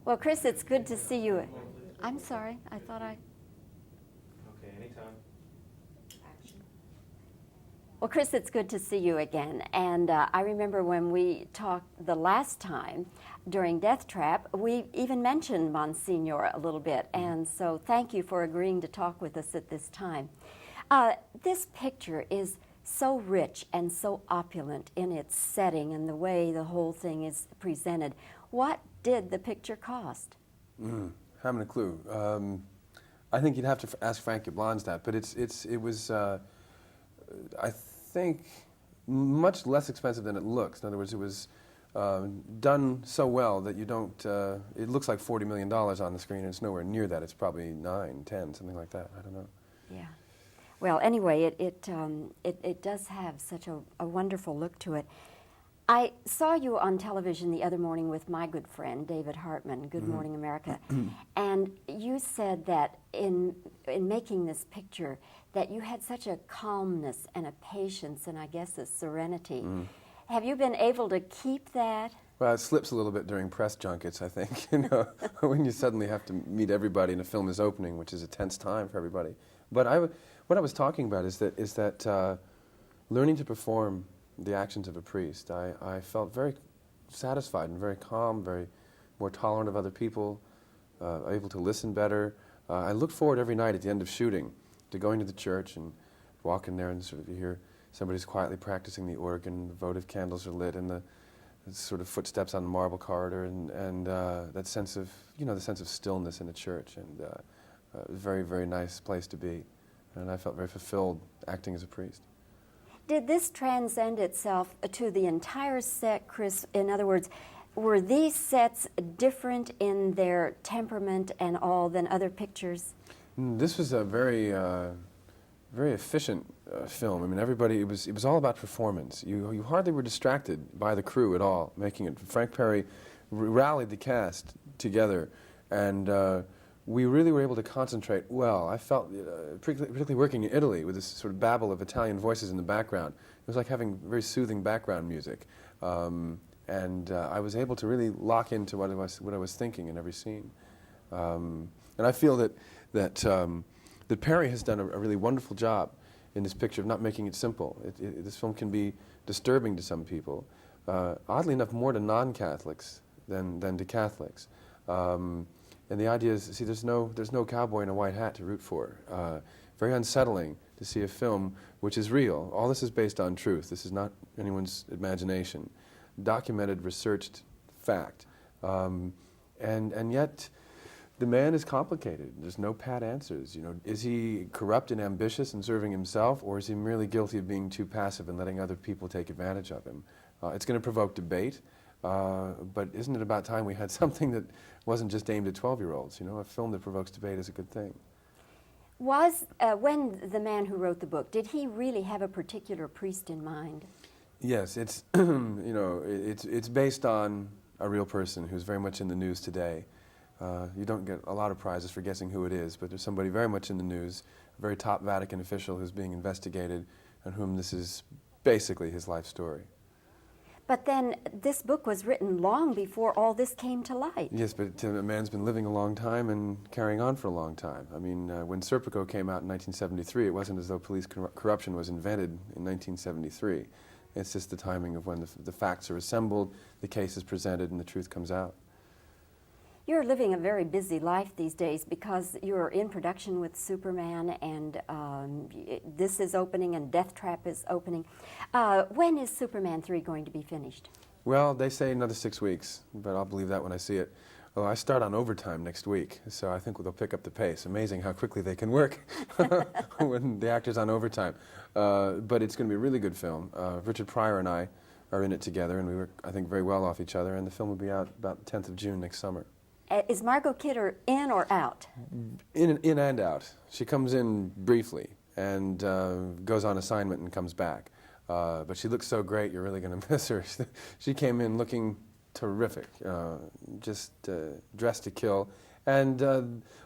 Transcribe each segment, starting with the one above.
Well, Chris, it's good to see you. I'm sorry. I thought I... Okay, anytime. Well, Chris, it's good to see you again. And I remember when we talked the last time during Death Trap, we even mentioned Monsignor a little bit. And so thank you for agreeing to talk with us at this time. This picture is so rich and so opulent in its setting and the way the whole thing is presented. What did the picture cost? Haven't a clue. I think you'd have to ask Frank Yablans that, but it was, I think, much less expensive than it looks. In other words, it was done so well that you don't, it looks like $40 million on the screen, and it's nowhere near that. It's probably 9, 10, something like that. I don't know. Yeah. Well, anyway, it does have such a wonderful look to it. I saw you on television the other morning with my good friend, David Hartman, Good Morning America, and you said that in making this picture that you had such a calmness and a patience and I guess a serenity. Have you been able to keep that? Well, it slips a little bit during press junkets, I think, you know, when you suddenly have to meet everybody and a film is opening, which is a tense time for everybody. But what I was talking about is that learning to perform the actions of a priest, I felt very satisfied and very calm, very more tolerant of other people, able to listen better. I look forward every night at the end of shooting to going to the church and walk in there and sort of you hear somebody's quietly practicing the organ, the votive candles are lit, and the sort of footsteps on the marble corridor, and that sense of, you know, the sense of stillness in the church, and a very, very nice place to be. And I felt very fulfilled acting as a priest. Did this transcend itself to the entire set, Chris? In other words, were these sets different in their temperament and all than other pictures? This was a very, very efficient film. I mean, everybody, it was all about performance. You hardly were distracted by the crew at all, making it. Frank Perry rallied the cast together, and we really were able to concentrate well. I felt, particularly working in Italy with this sort of babble of Italian voices in the background, it was like having very soothing background music. And I was able to really lock into what I was thinking in every scene. And I feel that Perry has done a really wonderful job in this picture of not making it simple. This film can be disturbing to some people. Oddly enough, more to non-Catholics than to Catholics. And the idea is, see, there's no cowboy in a white hat to root for. Very unsettling to see a film which is real. All this is based on truth. This is not anyone's imagination. Documented, researched fact. And yet, the man is complicated. There's no pat answers. You know, is he corrupt and ambitious and serving himself, or is he merely guilty of being too passive and letting other people take advantage of him? It's going to provoke debate. But isn't it about time we had something that wasn't just aimed at 12-year-olds? You know, a film that provokes debate is a good thing. Was, when the man who wrote the book, did he really have a particular priest in mind? Yes, it's, you know, it's based on a real person who's very much in the news today. You don't get a lot of prizes for guessing who it is, but there's somebody very much in the news, a very top Vatican official who's being investigated, and whom this is basically his life story. But then this book was written long before all this came to light. Yes, but a man's been living a long time and carrying on for a long time. I mean, when Serpico came out in 1973, it wasn't as though police corruption was invented in 1973. It's just the timing of when the facts are assembled, the case is presented, and the truth comes out. You're living a very busy life these days because you're in production with Superman, and this is opening and Death Trap is opening. When is Superman 3 going to be finished? Well, they say another 6 weeks, but I'll believe that when I see it. Well, I start on overtime next week, so I think they'll pick up the pace. Amazing how quickly they can work when the actor's on overtime. But it's going to be a really good film. Richard Pryor and I are in it together, and we work, I think, very well off each other, and the film will be out about the 10th of June next summer. Is Margot Kidder in or out? In and out. She comes in briefly and goes on assignment and comes back. But she looks so great, you're really going to miss her. She came in looking terrific, just dressed to kill. And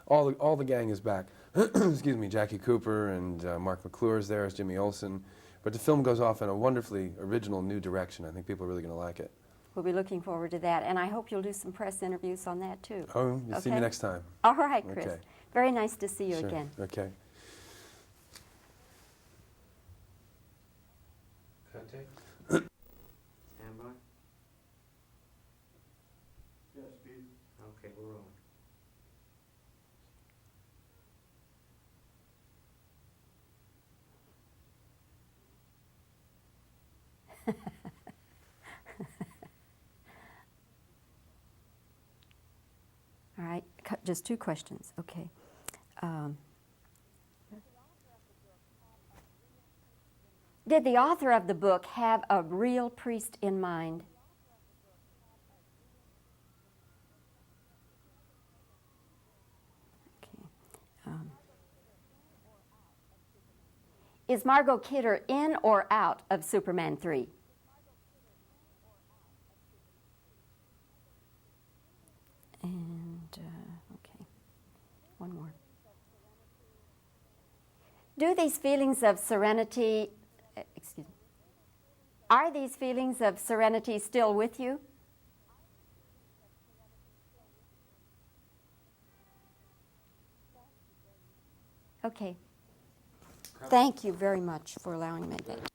all the gang is back. Excuse me, Jackie Cooper and Mark McClure's there as Jimmy Olsen. But the film goes off in a wonderfully original new direction. I think people are really going to like it. We'll be looking forward to that. And I hope you'll do some press interviews on that, too. Oh, you'll see me Okay? next time. All right, Chris. Okay. Very nice to see you Sure. again. Okay. Cut tape? Stand by? Yes, Pete. Okay, we're rolling. All right, just 2 questions. Okay. Did the author of the book have a real priest in mind? Okay. Is Margot Kidder in or out of Superman 3? And, okay, one more. Do these feelings of serenity, excuse me, are these feelings of serenity still with you? Okay. Thank you very much for allowing me that.